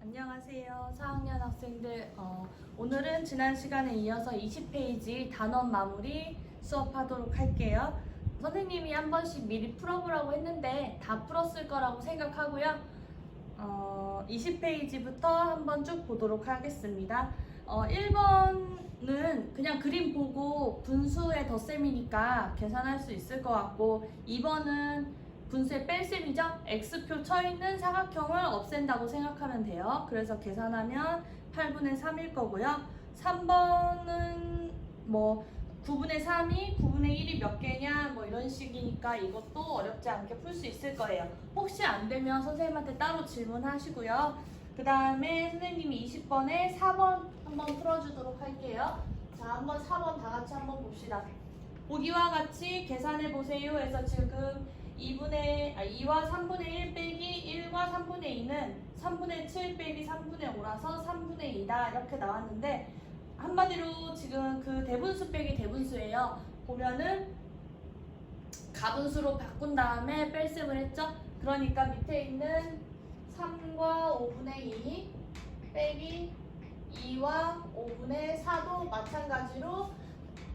안녕하세요. 4학년 학생들. 오늘은 지난 시간에 이어서 20페이지 단원 마무리 수업하도록 할게요. 선생님이 한 번씩 미리 풀어보라고 했는데 다 풀었을 거라고 생각하고요. 20페이지부터 한번 쭉 보도록 하겠습니다. 1번은 그냥 그림 보고 분수의 덧셈이니까 계산할 수 있을 것 같고, 2번은 분수의 뺄셈이죠. X표 쳐있는 사각형을 없앤다고 생각하면 돼요. 그래서 계산하면 8분의 3일 거고요. 3번은 뭐 9분의 3이 9분의 1이 몇 개냐 뭐 이런 식이니까 이것도 어렵지 않게 풀 수 있을 거예요. 혹시 안 되면 선생님한테 따로 질문하시고요. 그 다음에 선생님이 20번에 4번 한번 풀어주도록 할게요. 자, 한번 4번 다 같이 한번 봅시다. 보기와 같이 계산해 보세요 해서 지금 2와 3분의 1 빼기 1과 3분의 2는 3분의 7 빼기 3분의 5라서 3분의 2다 이렇게 나왔는데, 한마디로 지금 그 대분수 빼기 대분수예요. 보면은 가분수로 바꾼 다음에 뺄셈을 했죠. 그러니까 밑에 있는 3과 5분의 2 빼기 2와 5분의 4도 마찬가지로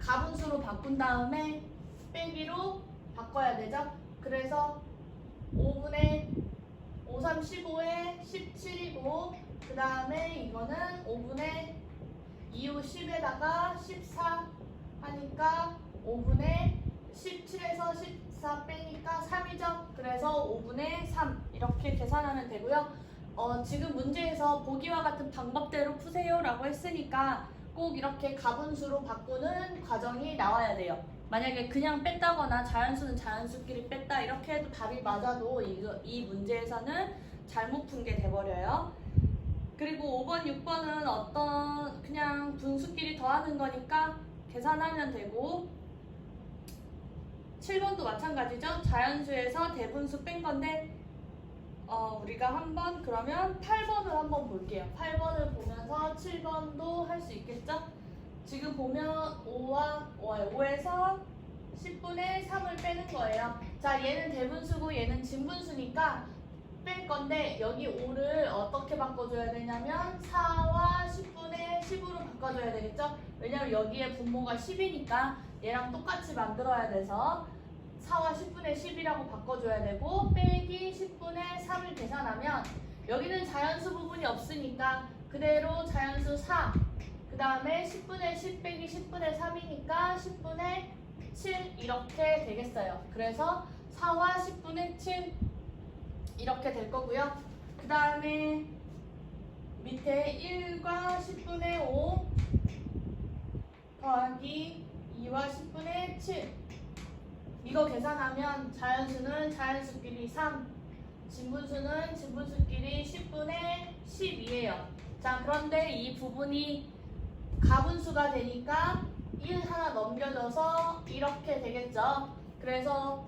가분수로 바꾼 다음에 빼기로 바꿔야 되죠. 그래서 5분의 5, 3, 15에 17이고, 그 다음에 이거는 5분의 2, 5, 10에다가 14 하니까 5분의 17에서 14 빼니까 3이죠. 그래서 5분의 3 이렇게 계산하면 되고요. 지금 문제에서 보기와 같은 방법대로 푸세요 라고 했으니까 꼭 이렇게 가분수로 바꾸는 과정이 나와야 돼요. 만약에 그냥 뺐다거나 자연수는 자연수끼리 뺐다 이렇게 해도 답이 맞아도 이 문제에서는 잘못 푼 게 돼버려요. 그리고 5번, 6번은 어떤 그냥 분수끼리 더하는 거니까 계산하면 되고, 7번도 마찬가지죠. 자연수에서 대분수 뺀 건데 우리가 한번 그러면 8번을 한번 볼게요. 8번을 보면서 7번도 할 수 있겠죠? 지금 보면 5에서 10분의 3을 빼는 거예요. 자, 얘는 대분수고 얘는 진분수니까 뺄 건데, 여기 5를 어떻게 바꿔줘야 되냐면 4와 10분의 10으로 바꿔줘야 되겠죠? 왜냐면 여기에 분모가 10이니까 얘랑 똑같이 만들어야 돼서 4와 10분의 10이라고 바꿔줘야 되고, 빼기 10분의 3을 계산하면 여기는 자연수 부분이 없으니까 그대로 자연수 4, 그 다음에 10분의 10 빼기 10분의 3이니까 10분의 7 이렇게 되겠어요. 그래서 4와 10분의 7 이렇게 될 거고요. 그 다음에 밑에 1과 10분의 5 더하기 2와 10분의 7 이거 계산하면 자연수는 자연수끼리 3, 진분수는 진분수끼리 10분의 12예요. 자, 그런데 이 부분이 가분수가 되니까 1 하나 넘겨져서 이렇게 되겠죠. 그래서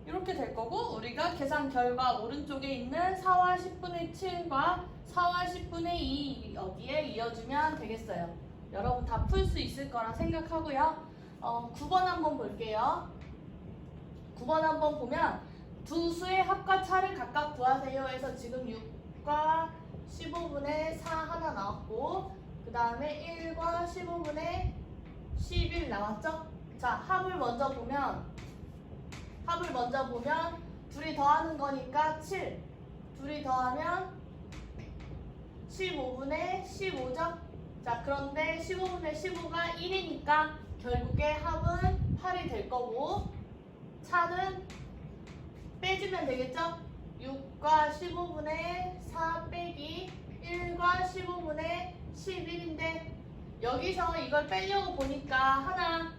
이렇게 될 거고, 우리가 계산 결과 오른쪽에 있는 4와 10분의 7과 4와 10분의 2 여기에 이어주면 되겠어요. 여러분 다 풀 수 있을 거라 생각하고요. 9번 한번 볼게요. 9번 한번 보면 두 수의 합과 차를 각각 구하세요 해서 지금 6과 15분의 4 하나 나왔고, 그 다음에 1과 15분의 11 나왔죠? 자, 합을 먼저 보면 둘이 더하는 거니까 7, 둘이 더하면 15분의 15죠? 자, 그런데 15분의 15가 1이니까 결국에 합은 8이 될 거고, 차는 빼주면 되겠죠? 6과 15분의 4 빼기 1과 15분의 11인데 여기서 이걸 빼려고 보니까 하나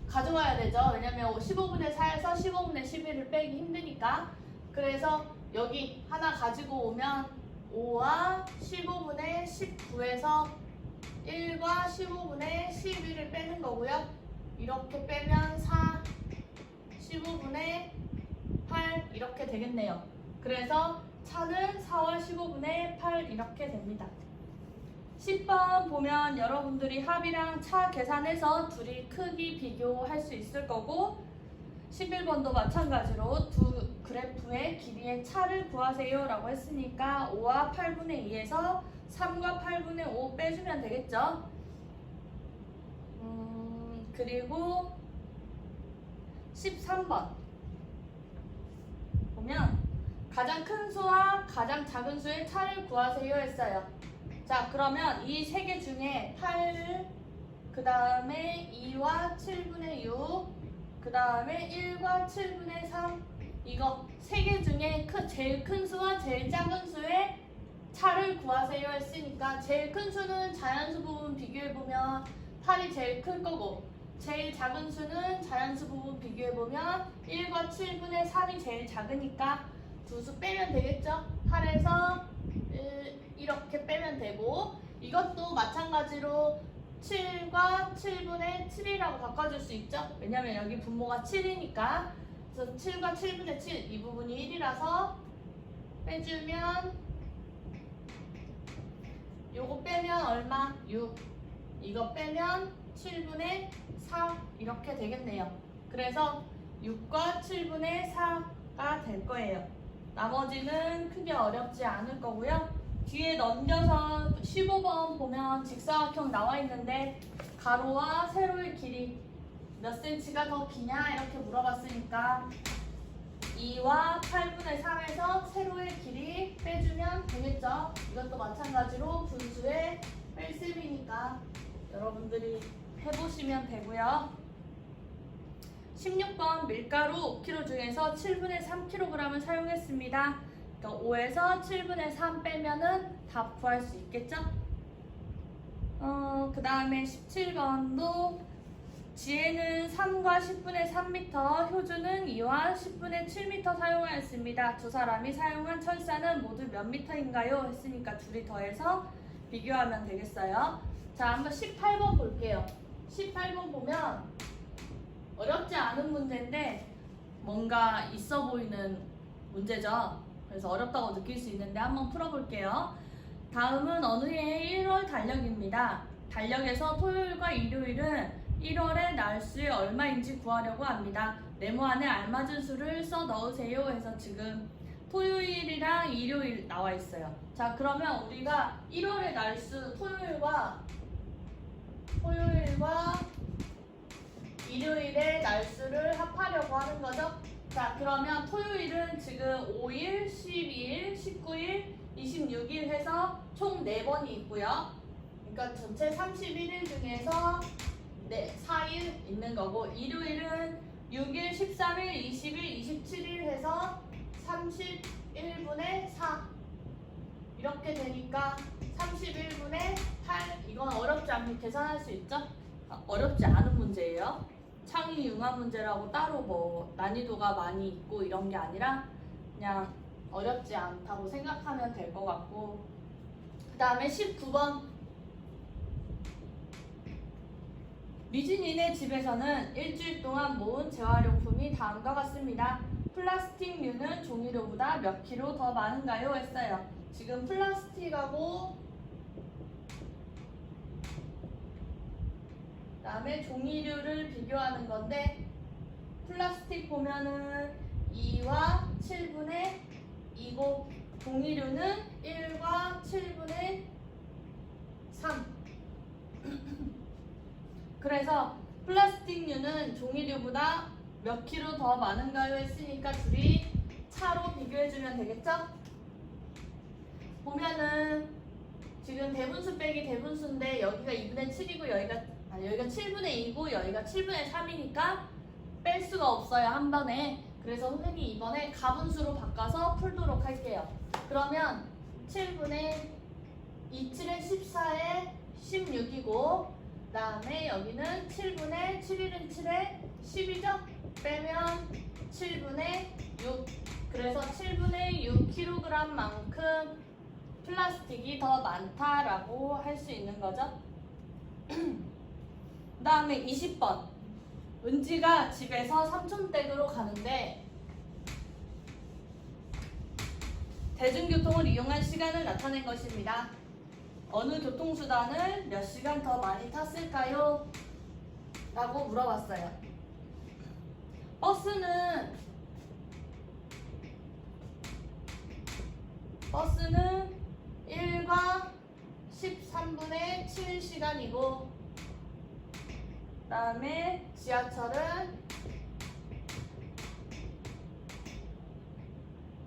가져와야 되죠. 왜냐면 15분의 4에서 15분의 11을 빼기 힘드니까. 그래서 여기 하나 가지고 오면 5와 15분의 19에서 1과 15분의 11을 빼는 거고요. 이렇게 빼면 4, 15분의 8 이렇게 되겠네요. 그래서 차는 4와 15분의 8 이렇게 됩니다. 10번 보면 여러분들이 합이랑 차 계산해서 둘이 크기 비교할 수 있을 거고, 11번도 마찬가지로 두 그래프의 길이의 차를 구하세요 라고 했으니까 5와 8분의 2에서 3과 8분의 5 빼주면 되겠죠. 그리고 13번 보면 가장 큰 수와 가장 작은 수의 차를 구하세요 했어요. 자, 그러면 이 세 개 중에 8, 그 다음에 2와 7분의 6, 그 다음에 1과 7분의 3, 이거 세 개 중에 제일 큰 수와 제일 작은 수의 차를 구하세요 했으니까 제일 큰 수는 자연수 부분 비교해보면 8이 제일 클 거고, 제일 작은 수는 자연수 부분 비교해보면 1과 7분의 3이 제일 작으니까 두 수 빼면 되겠죠? 8에서 1 이렇게 빼면 되고, 이것도 마찬가지로 7과 7분의 7이라고 바꿔줄 수 있죠? 왜냐면 여기 분모가 7이니까. 그래서 7과 7분의 7, 이 부분이 1이라서 빼주면 요거 빼면 얼마? 6. 이거 빼면 7분의 4 이렇게 되겠네요. 그래서 6과 7분의 4가 될 거예요. 나머지는 크게 어렵지 않을 거고요. 뒤에 넘겨서 15번 보면 직사각형 나와 있는데 가로와 세로의 길이 몇 cm가 더 기냐 이렇게 물어봤으니까 2와 8분의 3에서 세로의 길이 빼주면 되겠죠. 이것도 마찬가지로 분수의 뺄셈이니까 여러분들이 해보시면 되고요. 16번 밀가루 5kg 중에서 7분의 3kg을 사용했습니다. 그러니까 5에서 7분의 3 빼면은 답 구할 수 있겠죠? 그 다음에 17번도 지혜는 3과 10분의 3m, 효주는 2와 10분의 7m 사용하였습니다. 두 사람이 사용한 철사는 모두 몇 미터인가요? 했으니까 둘이 더해서 비교하면 되겠어요. 자, 한번 18번 볼게요. 18번 보면 어렵지 않은 문제인데 뭔가 있어 보이는 문제죠. 그래서 어렵다고 느낄 수 있는데 한번 풀어볼게요. 다음은 어느 해의 1월 달력입니다. 달력에서 토요일과 일요일은 1월의 날수의 얼마인지 구하려고 합니다. 네모 안에 알맞은 수를 써 넣으세요 해서 지금 토요일이랑 일요일 나와 있어요. 자, 그러면 우리가 1월의 날수 토요일과 일요일의 날수를 합하려고 하는 거죠. 자, 그러면 토요일은 지금 5일, 12일, 19일, 26일 해서 총 4번이 있고요. 그러니까 전체 31일 중에서 4일 있는 거고, 일요일은 6일, 13일, 20일, 27일 해서 31분의 4 이렇게 되니까 31분의 8. 이건 어렵지 않게 계산할 수 있죠? 어렵지 않은 문제예요. 창의 융합 문제라고 따로 뭐 난이도가 많이 있고 이런 게 아니라 그냥 어렵지 않다고 생각하면 될 것 같고, 그 다음에 19번 미진이네 집에서는 일주일 동안 모은 재활용품이 다음과 같습니다. 플라스틱류는 종이류보다 몇 킬로 더 많은가요? 했어요. 지금 플라스틱하고 그 다음에 종이류를 비교하는 건데, 플라스틱 보면은 2와 7분의 2고 종이류는 1과 7분의 3. 그래서 플라스틱류는 종이류보다 몇 킬로 더 많은가요? 했으니까 둘이 차로 비교해주면 되겠죠? 보면은 지금 대분수 빼기 대분수인데 여기가 2분의 7이고 여기가 7분의 2고 여기가 7분의 3이니까 뺄 수가 없어요, 한 번에. 그래서 선생님이 이번에 가분수로 바꿔서 풀도록 할게요. 그러면 7분의 27에 14에 16이고, 그 다음에 여기는 7분의 7일은 7에 10이죠? 빼면 7분의 6. 그래서 7분의 6kg만큼 플라스틱이 더 많다라고 할 수 있는 거죠. 그 다음에 20번 은지가 집에서 삼촌댁으로 가는데 대중교통을 이용한 시간을 나타낸 것입니다. 어느 교통수단을 몇 시간 더 많이 탔을까요? 라고 물어봤어요. 버스는 1과 13분의 7시간이고 그 다음에 지하철은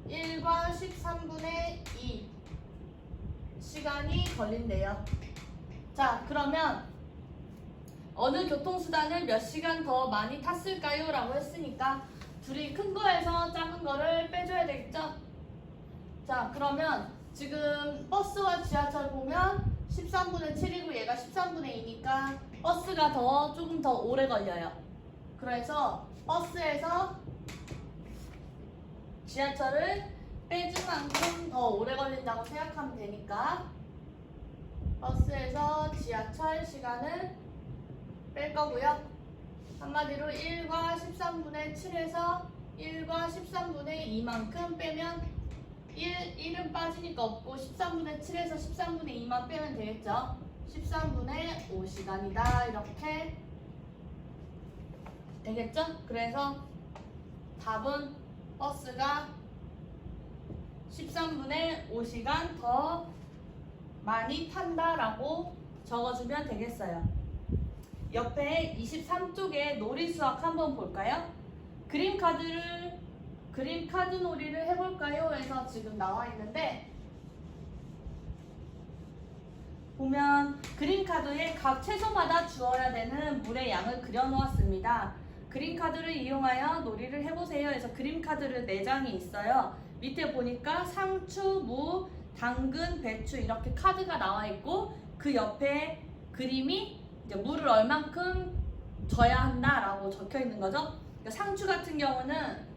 1과 13분의 2 시간이 걸린대요. 자, 그러면 어느 교통수단을 몇 시간 더 많이 탔을까요? 라고 했으니까 둘이 큰 거에서 작은 거를 빼줘야 되겠죠? 자, 그러면 지금 버스와 지하철 보면 13분의 7이고 얘가 13분의 2니까 버스가 조금 더 오래 걸려요. 그래서 버스에서 지하철을 빼준 만큼 더 오래 걸린다고 생각하면 되니까 버스에서 지하철 시간을 뺄 거고요. 한마디로 1과 13분의 7에서 1과 13분의 2만큼 빼면 1은 빠지니까 없고 13분의 7에서 13분의 2만 빼면 되겠죠. 13분의 5시간이다 이렇게 되겠죠? 그래서 답은 버스가 13분의 5시간 더 많이 탄다라고 적어주면 되겠어요. 옆에 23쪽에 놀이 수학 한번 볼까요? 그림 카드 놀이를 해볼까요? 해서 지금 나와 있는데 보면 그림 카드에 각 채소마다 주어야 되는 물의 양을 그려 놓았습니다. 그림 카드를 이용하여 놀이를 해보세요. 해서 그림 카드를 4장이 있어요. 밑에 보니까 상추, 무, 당근, 배추 이렇게 카드가 나와 있고 그 옆에 그림이 이제 물을 얼만큼 줘야 한다라고 적혀 있는 거죠. 그러니까 상추 같은 경우는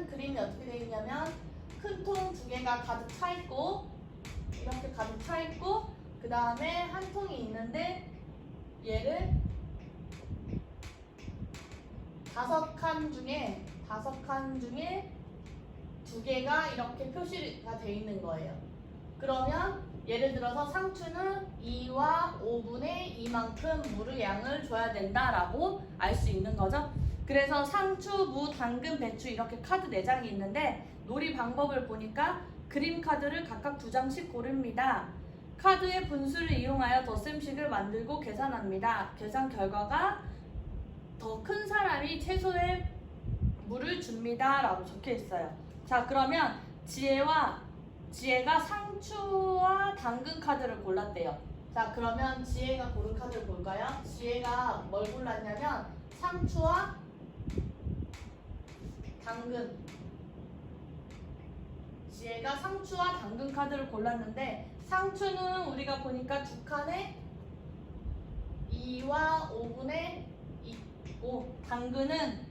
그림이 어떻게 되어 있냐면 큰 통 2개가 가득 차 있고 이렇게 가득 차 있고 그 다음에 한 통이 있는데 얘를 5칸 중에 2개가 이렇게 표시가 되어 있는 거예요. 그러면 예를 들어서 상추는 2와 5분의 2만큼 물의 양을 줘야 된다라고 알 수 있는 거죠. 그래서 상추, 무, 당근, 배추 이렇게 카드 4장이 있는데 놀이 방법을 보니까 그림 카드를 각각 2장씩 고릅니다. 카드의 분수를 이용하여 덧셈식을 만들고 계산합니다. 계산 결과가 더 큰 사람이 채소에 물을 줍니다 라고 적혀 있어요. 자, 그러면 지혜가 상추와 당근 카드를 골랐대요. 자, 그러면 지혜가 고른 카드를 볼까요? 지혜가 뭘 골랐냐면 상추와 당근. 지혜가 상추와 당근 카드를 골랐는데 상추는 우리가 보니까 2칸에 2와 5분의 2고 당근은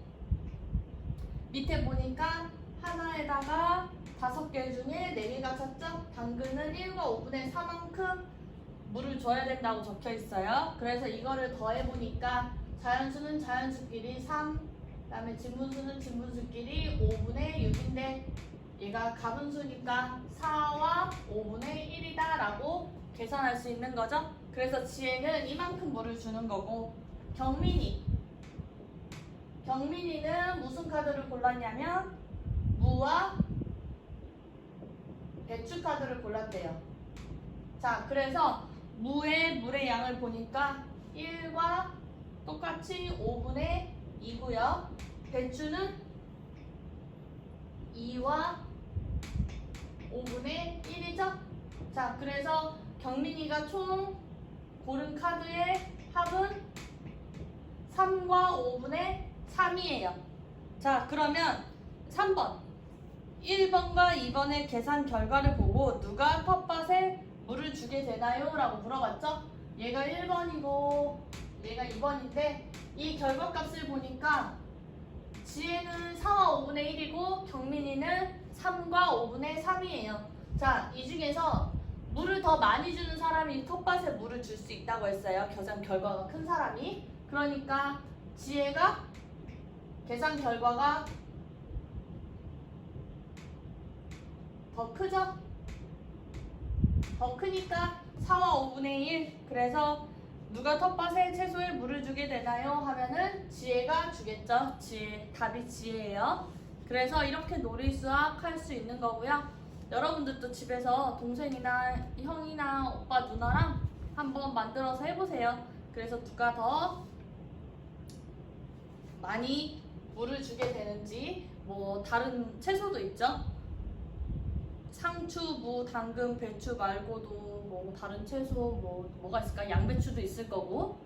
밑에 보니까 하나에다가 5개 중에 4개가 찼죠? 당근은 1과 5분의 4만큼 물을 줘야 된다고 적혀 있어요. 그래서 이거를 더해보니까 자연수는 자연수끼리 3, 그 다음에 진분수는 진분수끼리 5분의 6인데 얘가 가분수니까 4와 5분의 1이다 라고 계산할 수 있는 거죠. 그래서 지혜는 이만큼 물을 주는 거고 경민이는 무슨 카드를 골랐냐면 무와 배추 카드를 골랐대요. 자, 그래서 물의 양을 보니까 1과 똑같이 5분의 2고요. 배추는 2와 5분의 1이죠. 자, 그래서 경민이가 총 고른 카드의 합은 3과 5분의 3이에요. 자, 그러면 3번 1번과 2번의 계산 결과를 보고 누가 텃밭에 물을 주게 되나요? 라고 물어봤죠. 얘가 1번이고 얘가 2번인데 이 결과값을 보니까 지혜는 4와 5분의 1이고 경민이는 3과 5분의 3이에요. 자, 이 중에서 물을 더 많이 주는 사람이 텃밭에 물을 줄 수 있다고 했어요. 계산 결과가 큰 사람이. 그러니까 지혜가 계산 결과가 더 크죠? 더 크니까 4와 5분의 1. 그래서 누가 텃밭에 채소에 물을 주게 되나요? 하면은 지혜가 주겠죠. 지혜, 답이 지혜예요. 그래서 이렇게 놀이수학 할 수 있는 거고요. 여러분들도 집에서 동생이나 형이나 오빠 누나랑 한번 만들어서 해보세요. 그래서 누가 더 많이 물을 주게 되는지, 뭐 다른 채소도 있죠. 상추, 무, 당근, 배추 말고도 뭐 다른 채소 뭐가 있을까? 양배추도 있을 거고,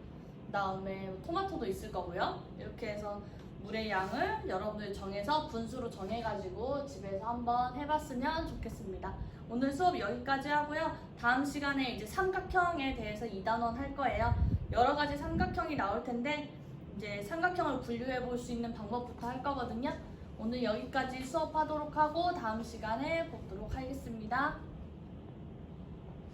그다음에 토마토도 있을 거고요. 이렇게 해서 물의 양을 여러분들 정해서 분수로 정해가지고 집에서 한번 해봤으면 좋겠습니다. 오늘 수업 여기까지 하고요. 다음 시간에 이제 삼각형에 대해서 2단원 할 거예요. 여러 가지 삼각형이 나올 텐데 이제 삼각형을 분류해 볼 수 있는 방법부터 할 거거든요. 오늘 여기까지 수업하도록 하고 다음 시간에 보도록 하겠습니다.